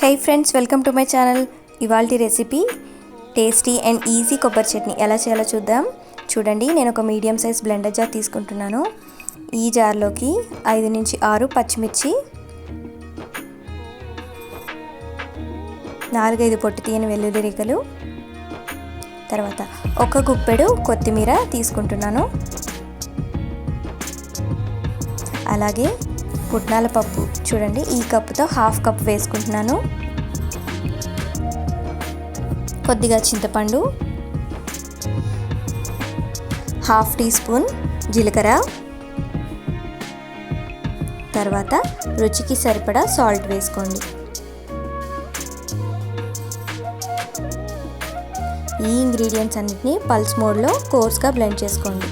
Hey friends, welcome to my channel. ఇవాల్టి recipe tasty and easy కొబ్బరి చట్నీ ఎలా చేయాలో చూద్దాం. చూడండి, నేను ఒక మీడియం సైజ్ బ్లెండర్ జార్ తీసుకుంటున్నాను. ఈ జార్లోకి 5 నుంచి 6 పచ్చిమిర్చి, 4-5 పొట్టు తీయని వెల్లుల్లి రేఖలు, తర్వాత ఒక గుప్పెడు కొత్తిమీర తీసుకుంటున్నాను. అలాగే పుట్నాల పప్పు చూడండి, ఈ కప్పుతో 1/2 కప్ వేసుకుంటున్నాను. కొద్దిగా చింతపండు, 1/2 టీ స్పూన్ జీలకర్ర, తర్వాత రుచికి సరిపడా సాల్ట్ వేసుకోండి. ఈ ఇంగ్రీడియంట్స్ అన్నిటిని పల్స్ మోడ్లో కోర్స్గా బ్లెండ్ చేసుకోండి.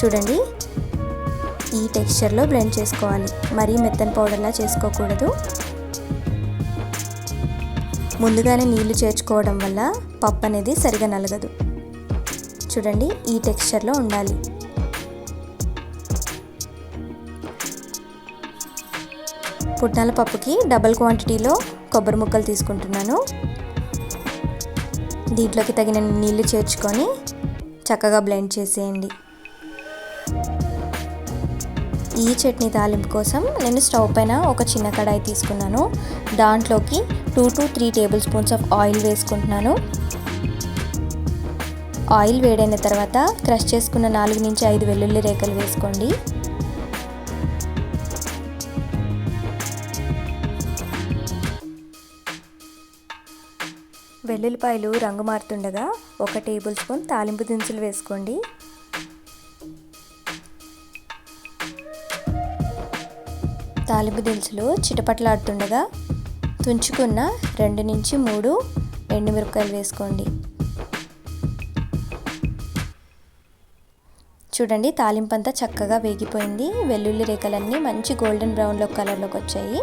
చూడండి, ఈ టెక్స్చర్లో బ్లెండ్ చేసుకోవాలి, మరీ మెత్తని పౌడర్లా చేసుకోకూడదు. ముందుగానే నీళ్లు చేర్చుకోవడం వల్ల పప్పు అనేది సరిగా నలగదు. చూడండి, ఈ టెక్స్చర్లో ఉండాలి. పుట్నాల పప్పుకి డబుల్ క్వాంటిటీలో కొబ్బరి ముక్కలు తీసుకుంటున్నాను. దీంట్లోకి తగిన నీళ్లు చేర్చుకొని చక్కగా బ్లెండ్ చేసేయండి. ఈ చట్నీ తాలింపు కోసం నేను స్టవ్ పైన ఒక చిన్న కడాయి తీసుకున్నాను. దాంట్లోకి 2 to 3 table spoons of oil వేసుకుంటున్నాను. ఆయిల్ వేడైన తర్వాత క్రష్ చేసుకున్న 4 నుంచి 5 వెల్లుల్లి రేఖలు వేసుకోండి. వెల్లుల్లిపాయలు రంగు మారుతుండగా 1 టేబుల్ స్పూన్ తాలింపు దినుసులు వేసుకోండి. తాలింపు దినుసులు చిటపట్లాడుతుండగా తుంచుకున్న 2 నుంచి 3 ఎండుమిరపకాయలు వేసుకోండి. చూడండి, తాలింపు అంతా చక్కగా వేగిపోయింది. వెల్లుల్లి రేఖలన్నీ మంచి గోల్డెన్ బ్రౌన్లో కలర్లోకి వచ్చాయి.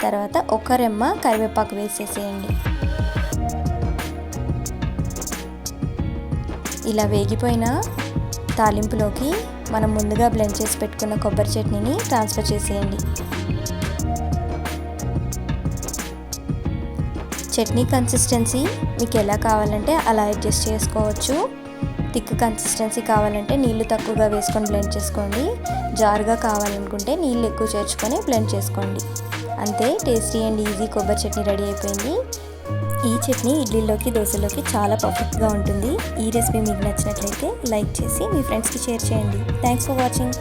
తర్వాత 1 రెమ్మ కరివేపాకు వేసేసేయండి. ఇలా వేగిపోయిన తాలింపులోకి మనం ముందుగా బ్లెండ్ చేసి పెట్టుకున్న కొబ్బరి చట్నీని ట్రాన్స్ఫర్ చేసేయండి. చట్నీ కన్సిస్టెన్సీ మీకు ఎలా కావాలంటే అలా అడ్జస్ట్ చేసుకోవచ్చు. థిక్ కన్సిస్టెన్సీ కావాలంటే నీళ్లు తక్కువగా వేసుకొని బ్లెండ్ చేసుకోండి. జారుగా కావాలనుకుంటే నీళ్ళు ఎక్కువ చేర్చుకొని బ్లెండ్ చేసుకోండి. అంతే, టేస్టీ అండ్ ఈజీ కొబ్బరి చట్నీ రెడీ అయిపోయింది. ఈ చట్నీ ఇడ్లీలోకి, దోశలోకి చాలా పర్ఫెక్ట్గా ఉంటుంది. ఈ రెసిపీ మీకు నచ్చినట్లయితే లైక్ చేసి మీ ఫ్రెండ్స్కి షేర్ చేయండి. Thanks for watching.